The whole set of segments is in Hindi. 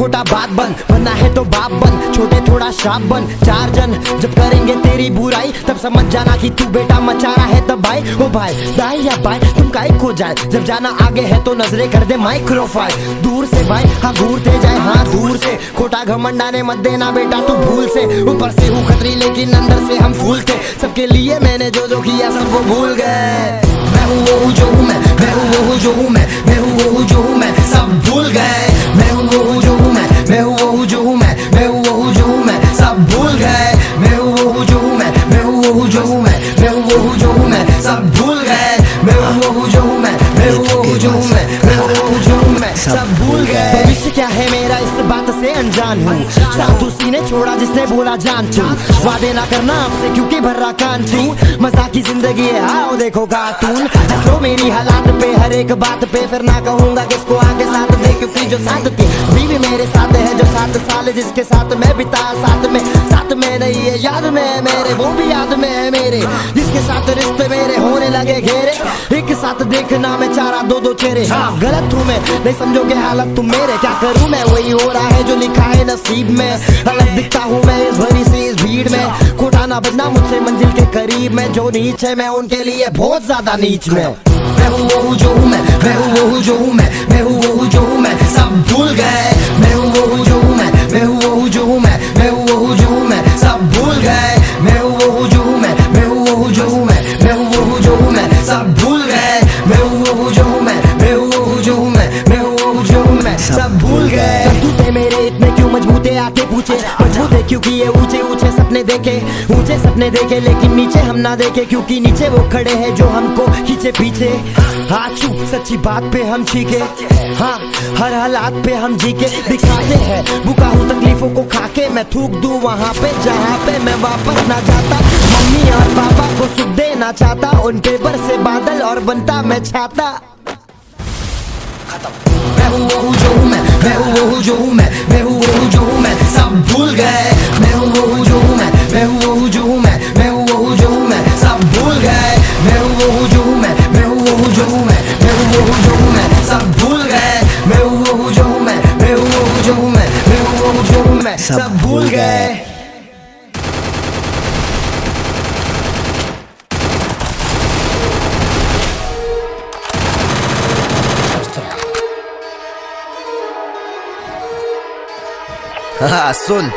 खोटा बात बन, बनना है तो बाप बन, छोटे थोड़ा शाप बन। चार जन जब करेंगे तेरी बुराई तब समझ जाना कि तू बेटा मचा रहा है तब भाई। ओ भाई दाई या भाई तुम काहे को जाए, जब जाना आगे है तो नजरे कर दे माइक्रोफाइल। दूर से भाई हाँ घूरते जाए हाँ दूर से, खोटा घमंड आने मत देना बेटा तू भूल से। ऊपर से हूँ खतरी लेकिन अंदर से हम फूल थे, सबके लिए मैंने जो जो किया सबको भूल गए। मैं हूँ वो हूँ जो हूँ मैं हूँ वो हूँ जो हूँ मैं हूँ वो हूँ जो हूँ मैं, सब भूल गए। मैं हूँ वो हूँ जो हूँ मैं हूँ वो हूँ जो हूँ मैं हूँ वो हूँ जो हूँ मैं, सब भूल गए। मैं हूँ वो हूँ जो हूँ मैं हूँ वो हूँ जो हूँ मैं हूँ वो हूँ जो हूँ मैं, सब भूल गए। मैं हूँ वो हूँ जो हूँ मैं हूँ वो हूँ जो हूँ मैं हूँ वो हूँ जो हूँ मैं, सब भूल गए। भविष्य क्या है मेरा इस बात से अनजान हूँ, साथ उसी ने छोड़ा जिसने बोला जान तू। वादे ना करना आपसे क्योंकि भर्रा कान तू, मजाक की जिंदगी है आओ देखो कार्टून। तो मेरी हालात पे हर एक बात पे फिर ना कहूँगा किसको आगे साथ दे, क्योंकि जो साथ थी अभी भी मेरे साथ है। जो 7 साल जिसके साथ मैं बिताया साथ में नहीं है याद में है मेरे, वो भी याद में है मेरे, जिसके साथ रिश्ते मेरे होने लगे घेरे। एक साथ देखना मैं चारा दो दो चेहरे, हाँ गलत हूँ मैं नहीं समझोगे हालत तुम मेरे। क्या करूँ मैं वही हो रहा है जो लिखा है नसीब में, अलग दिखता हूँ मैं इस भरी सी इस भीड़ में। खोटा ना बजना मुझसे मंजिल के करीब में, जो नीच है मैं उनके लिए बहुत ज्यादा नीच में। मैं हूँ वो हूँ जो हूँ मैं हूँ वो हूँ जो हूँ मैं हूँ वो हूँ जो हूँ मैं, सब भूल गए। मैं हूँ वो हूँ जो हूँ मैं हूँ वो हूँ जो हूँ मैं हूँ वो हूँ जो हूँ मैं, सब भूल गए। मैं हूँ वो हूँ जो हूँ मैं हूँ वो हूँ जो हूँ मैं हूँ वो हूँ जो हूँ मैं, सब भूल गए। मैं हूँ वो हूँ जो हूँ मैं हूँ वो हूँ जो हूँ मैं हूँ वो हूँ जो हूँ मैं, सब भूल गए। करतूते मेरे इतने क्यों मजबूते आके पूछे, मजबूत है क्योंकि ये ऊंचे ऊंचे सपने देखे लेकिन नीचे हम ना देखे, क्योंकि नीचे वो खड़े हैं जो हमको खींचे पीछे। हाथ छू सच्ची बात पे हम छीके, हाँ हर हालात पे हम जी के दिखाते हैं। भूखा हूँ तकलीफों को खाके मैं थूक दूं वहाँ पे जहाँ पे मैं वापस ना जाता। मम्मी और पापा को सुख देना चाहता, उन पे बरसे बादल और बनता मैं छाता। मैं हूँ वो हूँ जो हूँ मैं हूँ वो हूँ जो हूँ मैं हूँ वो हूँ जो हूँ मैं, सब भूल गए। मैं हूँ वो हूँ जो हूँ मैं हूँ वो हूँ जो हूँ मैं हूँ वो हूँ जो हूँ मैं, सब भूल गए। मैं हूँ वो हूँ जो हूँ मैं हूँ वो हूँ जो हूँ मैं हूँ वो हूँ जो हूँ मैं, सब भूल गए। मैं हूँ वो हूँ जो हूँ मैं हूँ वो हूँ जो हूँ मैं हूँ वो हूँ जो हूँ मैं, सब भूल गए। हाँ सुन,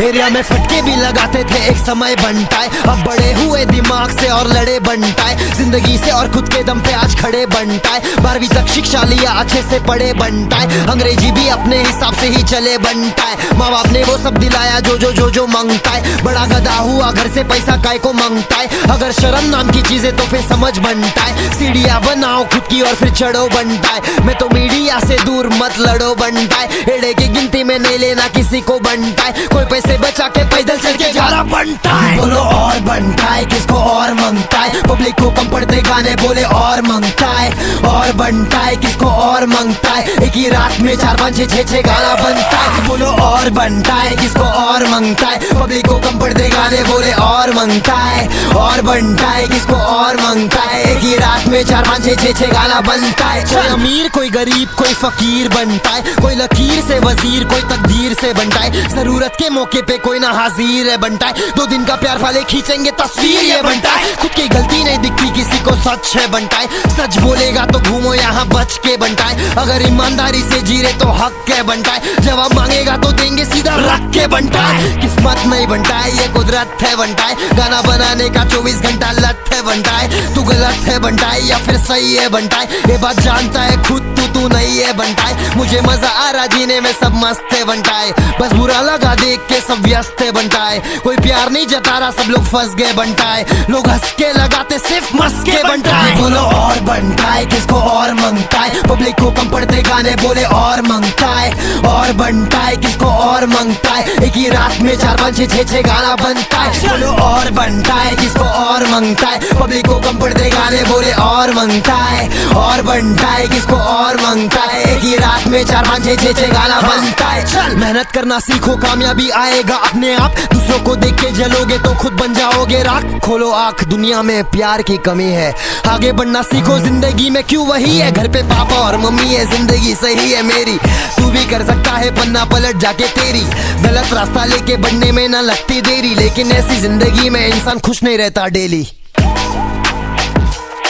एरिया में फटके भी लगाते थे एक समय बनटाए, अब बड़े हुए दिमाग से और लड़े बनटाए, जिंदगी से और खुद के दम पे आज खड़े बनटाए। 12वीं तक शिक्षा लिया अच्छे से पढ़े बनटाए, अंग्रेजी भी अपने हिसाब से ही चले बनटाए। माँ बाप ने वो सब दिलाया जो जो जो जो मांगता है, बड़ा गधा हुआ घर से पैसा काय को मांगता है। अगर शर्म नाम की चीजें तो फिर समझ बनता है, सीढ़ियाँ बनाओ खुद की और फिर चढ़ो बनता है। मैं तो मीडिया से दूर मत लड़ो बनता है, एड़े की गिनती में नहीं लेना किसी को बनता है। कोई पैसे बचा के पैदल चल के जा रहा बनता है, बोलो और बनता है किसको और मांगता है। पब्लिक को कम पड़ते गाने बोले और मांगता है, और बनता है किसको और मांगता है। एक ही रात में 4 5 6 6 गाना बनता है, बोलो और बनता है किसको और मांगता है। पब्लिक को कम पड़ते गाने बोले और मांगता है, और बनता है किसको और मांगता है। एक ही रात में 4 5 6 6 गाना बनता है। कोई अमीर कोई गरीब कोई फकीर बनता है, कोई लकीर से वजीर कोई तकदीर से बनता है। जरूरत के मौके पे कोई ना हाजिर है बनता है, 2 दिन का प्यार वाले खींचेंगे तस्वीर ये बनता है। खुद की गलती नहीं दिखती किसी को सच है बनता है, सच बोलेगा तो घूमो यहाँ बच के बनता है। अगर ईमानदारी से जी रहे तो हक के बनता है, जवाब मांगेगा तो देंगे सीधा रख के बनता है। किस्मत नहीं बनता है ये कुदरत है बनता है, गाना बनाने का 24 घंटा लत है बनता है। तू गलत है बनता है या फिर सही है बनता है, ये बात जानता है खुद तू नहीं है बनता है। मुझे मजा आ रहा जीने में सब मस्त है बनता है, बस बुरा लगा देख के सब व्यस्त है बनता है। कोई प्यार नहीं जता रहा सब लोग फंस गए बनता है, लोग हंस के लगाते सिर्फ मस्के बनता है। बोलो और बनता है किसको और मांगता है। पब्लिक को कम पड़ते गाने बोले और मांगता है, और बनता है किसको और मांगता है। एक ही रात में 4 5 6 6 गाना बनता है, बोलो और बनता है किसको और मांगता है। पब्लिक को कम पड़ते गाने बोले और मांगता है, और बनता है किसको और मांगता है। एक ही रात में 4 5 6 6 गाना बनता है। चल मेहनत करना सीखो कामयाबी आएगा अपने आप, दूसरों को देख के जलोगे तो खुद बन जाओगे राख। खोलो आंख दुनिया में प्यार की कमी है, आगे बढ़ना सीखो जिंदगी में क्यों वही है, घर पे पापा और मम्मी है, जिंदगी सही है मेरी। तू भी कर सकता है पन्ना पलट जाके तेरी, गलत रास्ता लेके बढ़ने में ना लगती देरी। लेकिन ऐसी जिंदगी में इंसान खुश नहीं रहता daily.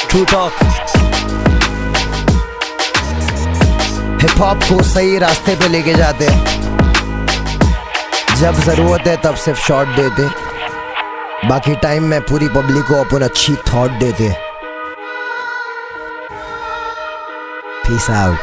True talk. Hip hop को सही रास्ते पे लेके जाते हैं, जब जरूरत है तब सिर्फ शॉट देते, बाकी टाइम में पूरी पब्लिक को अपन अच्छी थॉट देते। Peace out.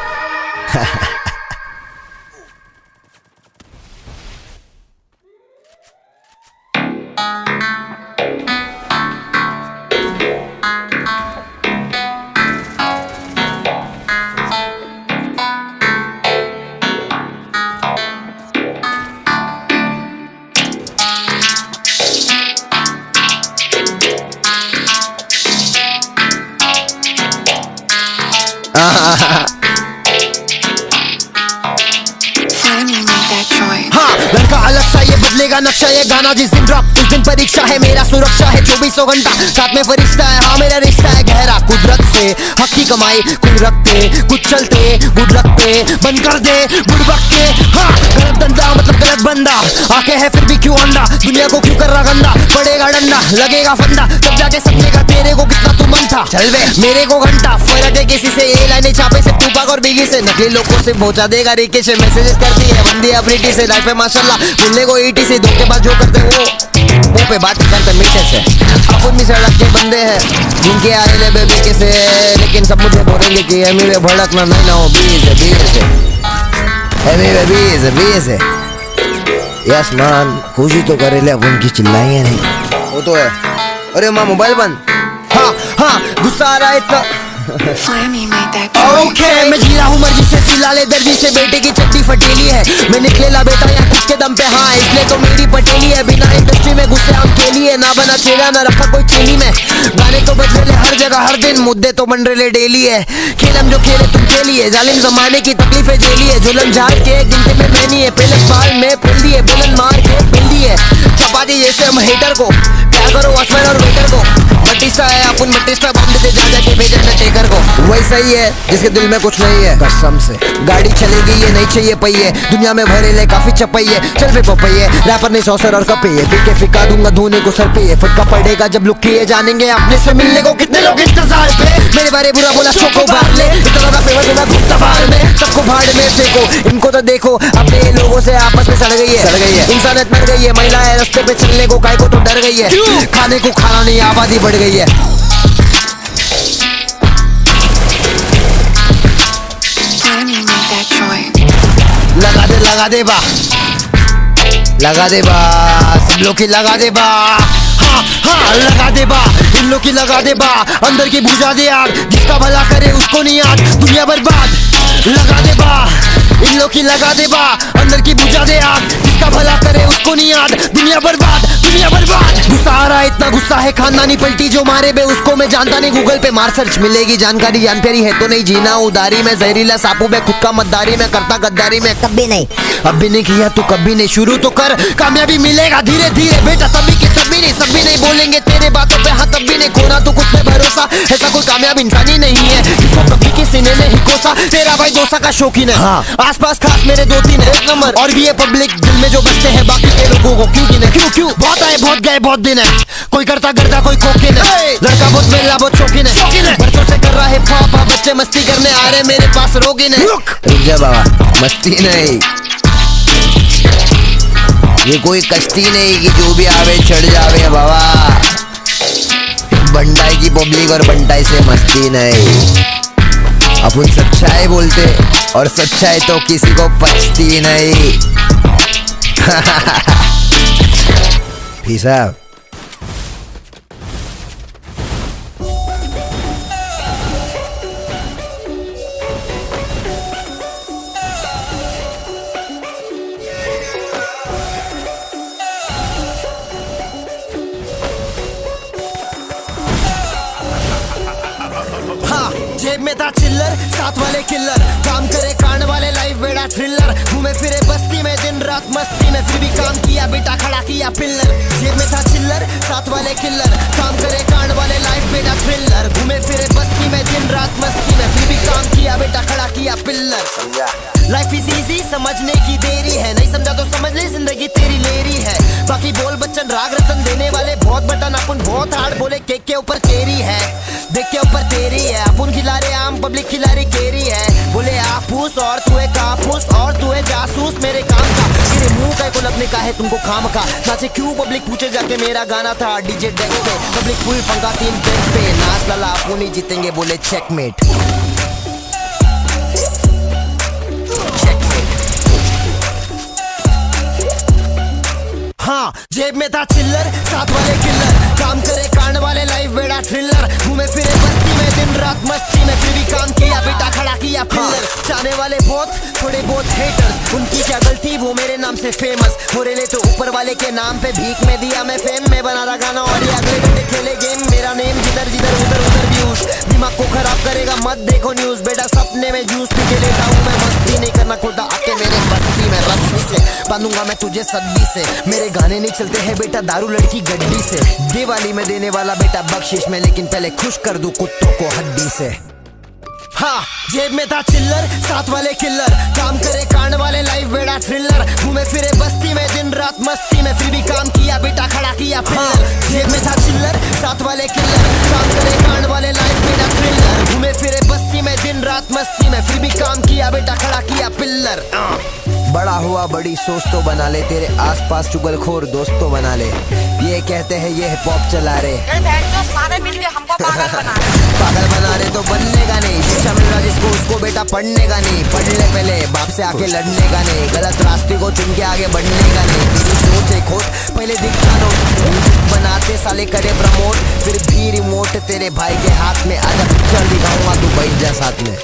हाँ, लड़का अलग सा ये बदलेगा नक्शा, ये गाना जिस दिन ड्रॉप उस दिन परीक्षा है। मेरा सुरक्षा है 2400 घंटा, साथ में फरिश्ता है। हाँ, मेरा रिश्ता है गहरा कुदरत से, हक की कमाई कुछ रखते कुछ चलते, गुड रखते बंद कर दे बुड़बक के। हाँ, गलत धंधा मतलब गलत बंदा, आके है फिर भी क्यों अंडा, दुनिया को क्यों कर रहा गंदा। पड़ेगा डंडा लगेगा फंदा, तब जाके समझेगा तेरे को कितना तू मन था। चल बे मेरे को घंटा, फर्क है किसी से ये लाइनें छापे से टूपाक और बिगी से। नकली लोगों से पहुंचा देगा रीके से, मैसेजेस करती है बंदी अपनी से। लाइफ है माशाल्लाह, बोलने को ईटी से, धोखेबाज जो करते वो मुंह पे बात करते मीठे से। अपन भी सड़क के बंदे हैं जिनके आए ले बेबी के से, लेकिन सब मुझे बोलेंगे कि एमी में भड़कना नहीं ना हो। बीज है एमी में बीज है। यस मान, खुशी तो करे ले, अपन की चिल्लाएंगे नहीं, वो तो है। अरे माँ मोबाइल बंद। हाँ हाँ, गुस्सा आ रहा है इतना। Okay, मैं जी रहा हूँ मर्जी से, सिला ले दर्जी से। बेटे की चड्डी फटेली है, मैं निकलेला बेटा यहाँ खुद के दम पे। हाँ, इसलिए तो मेरी पटेली है, बिना इंडस्ट्री में घुसे हम के लिए। ना बना चेहरा ना रखा कोई चेली में, गाने तो बज रहे हर जगह हर दिन, मुद्दे तो बन रहे डेली है। खेल हम जो खेले तुम के लिए, जालिम जमाने की तकलीफें झेली है। जुल्म झाड़ के गिनती में मैनी है, पहले बाल में पिल दिए, बुलंद मार के पिल दिए। चपाती जैसे हम हेटर को, क्या करो वॉचमैन और वेटर को। बटिस्टा है अपन बटिस्टा, बम देते जा जाके भेजन टेकर को। वही सही है जिसके दिल में कुछ नहीं है, कसम से। गाड़ी चलेगी ये नहीं चाहिए पहिए, दुनिया में भरे ले काफी चपैये। चल बे पपैये, रैपर नहीं सौसर और कपैये, पी के फिका दूंगा धोने को सर पे। ये फटका पड़ेगा जब लुक किए जानेंगे अपने से मिलने को कितने लोग इंतजार पे। मेरे बारे बुरा बोला चोको बाहर ले, इतना का फेमस होगा घूमता बाहर में, सबको भाड़ में फेंको। इनको तो देखो अपने लोगों से आपस में सड़ गई है, इंसानियत मर गई है। महिलाएं रास्ते पे चलने को गाय को तो डर गई है, खाने को खाना नहीं आबादी बढ़ गई है। लगा दे बा, लगा दे बा, सब लोग की लगा दे बा। हाँ हाँ, लगा दे बा, इन लोग की लगा दे बा। अंदर की बुझा दे आग, जिसका भला करे उसको नहीं याद, दुनिया बर्बाद। लगा दे बा, इन लोग की लगा दे बा। अंदर की बुझा दे आग, जिसका भला करे उसको नहीं याद, दुनिया बर्बाद दुनिया बर्बाद। गुस्सा आ रहा है इतना गुस्सा है, खानदानी पलटी जो मारे बे उसको मैं जानता नहीं। गूगल पे मार सर्च मिलेगी जानकारी, जान प्यारी है तो नहीं जीना उदारी में। जहरीला सापू में खुद का मद्दारी में, करता गद्दारी में कभी नहीं। अब भी नहीं किया तो कभी नहीं, शुरू तो कर, कामयाबी मिलेगा धीरे धीरे बेटा। तभी के तभी नहीं, सब भी नहीं बोलेंगे तेरे बातों पे हाँ तब भी नहीं। खोना तो खुद पे भरोसा, ऐसा कोई कामयाब इंसान ही नहीं है जिसको कभी के सीने ने ही कोसा। तेरा भाई डोसा का शौकीन है, हाँ आसपास खास मेरे 2-3 है, एक नंबर। और भी ये पब्लिक दिल में जो बसते हैं, बाकी के लोगों को क्यों गिने, क्यों बहुत आए बहुत गए बहुत दिन है। कोई करता करता कोई कोकिन है, लड़का बहुत मेला बहुत शौकीन है। बरसों से कर रहा है पापा, बच्चे मस्ती करने आ रहे मेरे पास, रोगिन है। रुक जा बाबा, मस्ती नहीं, ये कोई कश्ती नहीं कि जो भी आवे चढ़ जावे बाबा। बंटाई की पब्लिक और बंटाई से मस्ती नहीं। अपन सच्चाई बोलते और सच्चाई तो किसी को पचती नहीं। Peace out. जेब में था चिल्लर, साथ वाले किल्लर, काम करे कांड वाले, लाइफ बेड़ा थ्रिलर। घूमे फिरे बस्ती में दिन रात मस्ती में, फिर भी काम किया बेटा खड़ा किया पिल्लर। जेब में था चिल्लर, साथ वाले किल्लर, काम करे कांड वाले, लाइफ बेड़ा थ्रिलर। घूमे फिरे बस्ती में दिन रात मस्ती में, फिर भी समझा। लाइफ इज इजी समझने की देरी है, नहीं समझा तो समझ ले जिंदगी तेरी लेरी है। बाकी बोल बच्चन राग रतन देने वाले बहुत बटन, अपन बहुत हार्ड बोले केक के ऊपर चेरी है, देख के ऊपर तेरी है। अपन खिला रहे आम पब्लिक खिला रही केरी है, बोले आपूस और तू है कापूस और तू है जासूस मेरे काम का। मेरे मुंह का को लगने का है तुमको खाम का, नाचे क्यों पब्लिक पूछे जाके मेरा गाना था डीजे डेक पे। पब्लिक फुल फंका 3 पेन पे नाच लला अपन ही जीतेंगे बोले चेकमेट। हाँ जेब में था चिल्लर साथ वाले किल्लर, काम करे कांड वाले लाइफ बेड़ा थ्रिलर। घूमे फिरे बस्ती में दिन रात मस्ती में, फिर भी काम किया बेटा खड़ा किया पिल्लर। चाहने वाले बहुत थोड़े बहुत हेटर्स, उनकी क्या गलती वो मेरे नाम से फेमस हो रहे तो ऊपर वाले के नाम पे भीख में दिया मैं फेम में बना रहा गाना और ये अगले घंटे खेले गेम। मेरा नेम जिधर जिधर उधर उधर व्यूज, दिमाग को खराब करेगा मत देखो न्यूज। बेटा सपने में जूस पी के लेटा हूँ मैं, मस्ती नहीं करना खोटा आके मेरे बस्ती में। रस्सी से बांधूंगा मैं तुझे सद्दी से, मेरे गाने नहीं चलते हैं बेटा दारू लड़की गड्डी से। दिवाली में देने वाला बेटा बख्शिश में, लेकिन पहले खुश कर दूं कुत्तों को हड्डी से। हाँ जेब में था चिल्लर साथ वाले किल्लर, काम करे कांड वाले लाइफ बेड़ा थ्रिलर। घूमे फिरे बस्ती में दिन रात मस्ती में, फिर भी काम किया बेटा खड़ा किया पिल्लर। जेब में था चिल्लर साथ वाले किल्लर, काम करे कांड वाले लाइफ बेड़ा थ्रिलर। घूमे फिरे बस्ती में दिन रात मस्ती में, फिर भी काम किया बेटा खड़ा किया पिल्लर। बड़ा हुआ बड़ी सोच तो बना ले, तेरे आसपास चुगलखोर दोस्त तो बना ले। ये कहते हैं ये हिप हॉप चला रहे, सारे मिलके हमको पागल बना रहे। पागल बना रहे तो बनने का नहीं, शिक्षा मिल रहा जिसको उसको बेटा पढ़ने का नहीं। पढ़ ले पहले बाप से आके लड़ने का नहीं, गलत रास्ते को चुन के आगे बढ़ने का नहीं। तेरी सोच एक खोट पहले दिखता नो, बनाते साले करे प्रमोट, फिर भी रिमोट तेरे भाई के हाथ में। आजा पिक्चर दिखाऊंगा तू बैठ जा साथ में।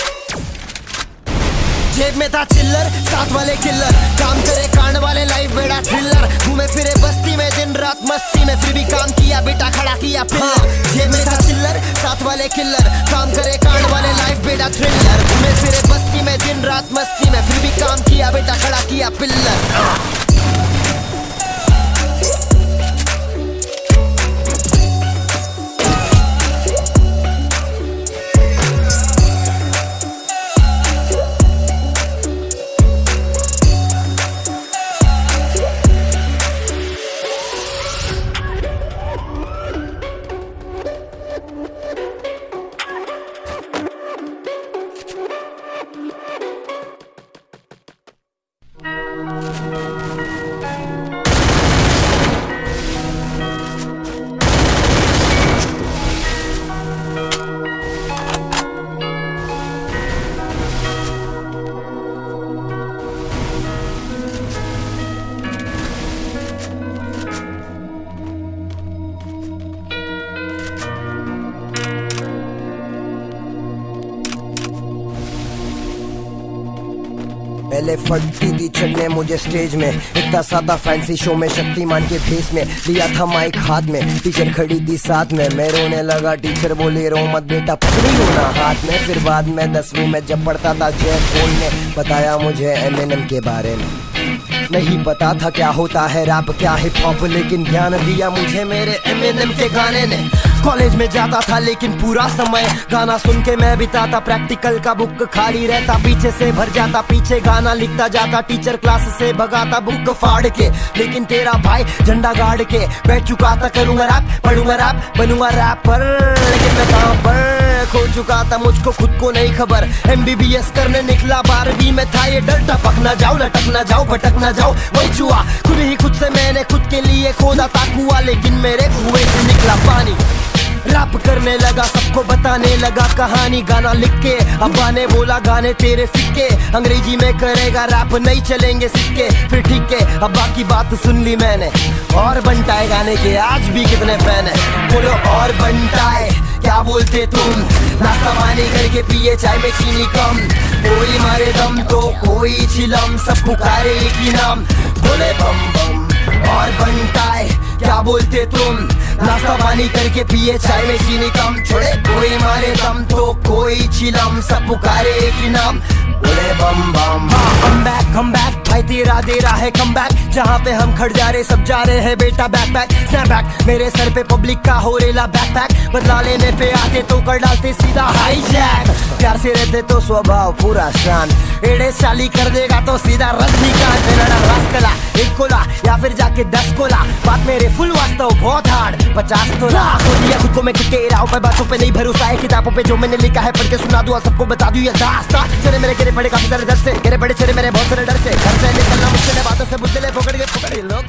जेब में था चिल्लर साथ वाले किल्लर, काम करे कांड वाले लाइफ बेड़ा थ्रिलर। घूमे फिरे बस्ती में दिन रात मस्ती में, फिर भी काम किया बेटा खड़ा किया पिल्लर। जेब में था चिल्लर साथ वाले किल्लर, काम करे कांड वाले लाइफ बेड़ा थ्रिलर। घूमे फिरे बस्ती में दिन रात मस्ती में, फिर भी काम किया बेटा खड़ा किया पिल्लर। पहले फटती थी चढ़ने मुझे स्टेज में, इतना सादा फैंसी शो में शक्तिमान के भेस में। लिया था माइक हाथ में, टीचर खड़ी थी साथ में, मैं रोने लगा। टीचर बोले रो मत बेटा पकड़ी हो ना हाथ में। फिर बाद में 10वीं में जब पढ़ता था जय पोल ने बताया मुझे एमिनेम के बारे में। नहीं पता था क्या होता है रैप क्या हिप हॉप, लेकिन ध्यान दिया मुझे मेरे एमिनेम के गाने ने। कॉलेज में जाता था लेकिन पूरा समय गाना सुन के मैं बिताता, प्रैक्टिकल का बुक खाली रहता पीछे से भर जाता, पीछे गाना लिखता जाता, टीचर क्लास से भगाता बुक फाड़ के। लेकिन तेरा भाई झंडा गाड़ के बैठ चुका था, करूंगा रैप पढ़ूंगा रैप बनूंगा रैपर। लेकिन मैं कहाँ पर खो चुका था, मुझको खुद को नहीं खबर। MBBS करने निकला 12वीं में था ये डर, टपक ना जाओ लटक ना जाओ भटक ना जाओ वही चुआ। खुद ही खुद से मैंने खुद के लिए खोदा था कुआं, लेकिन मेरे कुएं से निकला पानी। रैप करने लगा सबको बताने लगा कहानी, गाना लिख के अब्बा ने बोला गाने तेरे फिक्के, अंग्रेजी में करेगा रैप नहीं चलेंगे सिक्के। फिर ठीक है अब्बा की बात सुन ली मैंने, और बंटाए गाने के आज भी कितने फैन है बोलो। और बंटाए क्या बोलते तुम, नाश्ता पानी करके पिए चाय में चीनी कम। कोई मारे दम तो कोई चिलम, सब पुकारे एक ही नाम बोले बम बम। और बंटाए क्या बोलते तुम? नाश्ता पानी करके पिए चाय में चीनी कम, छोड़े कोई मारे दम तो कोई चिलम, सब पुकारे एक ही नाम, बोले बम बम। कम बैक भाई तेरा दे रहा है कम बैक, जहाँ पे हम खड़ जा रहे सब जा रहे हैं बेटा बैक बैक स्नैप बैक, मेरे सर पे पब्लिक का हो रेला बैक पैक, बदला लेने पे आते तो कर डालते सीधा हाई जैक, प्यार से रहते तो स्वभाव पूरा शांत, एड़े चाली कर देगा तो सीधा रजनीकांत, रास्कला एक कोला या फिर जाके 10 कोला, बात मेरे फुल वास्तव बहुत हार्ड 50 तोला, खो दिया खुद को मैं कितने राहों पर, बातों पे नहीं भरोसा है, किताबों पे जो मैंने लिखा है पढ़ के सुना दूं और सबको बता दूं ये दास्तान, चले मेरे गिरे पड़े काफी सारे दर से, गिरे पड़े चले मेरे बहुत सारे डर से, घर से निकलना मुश्किल है, बातों से बुझले पकड़ के लोग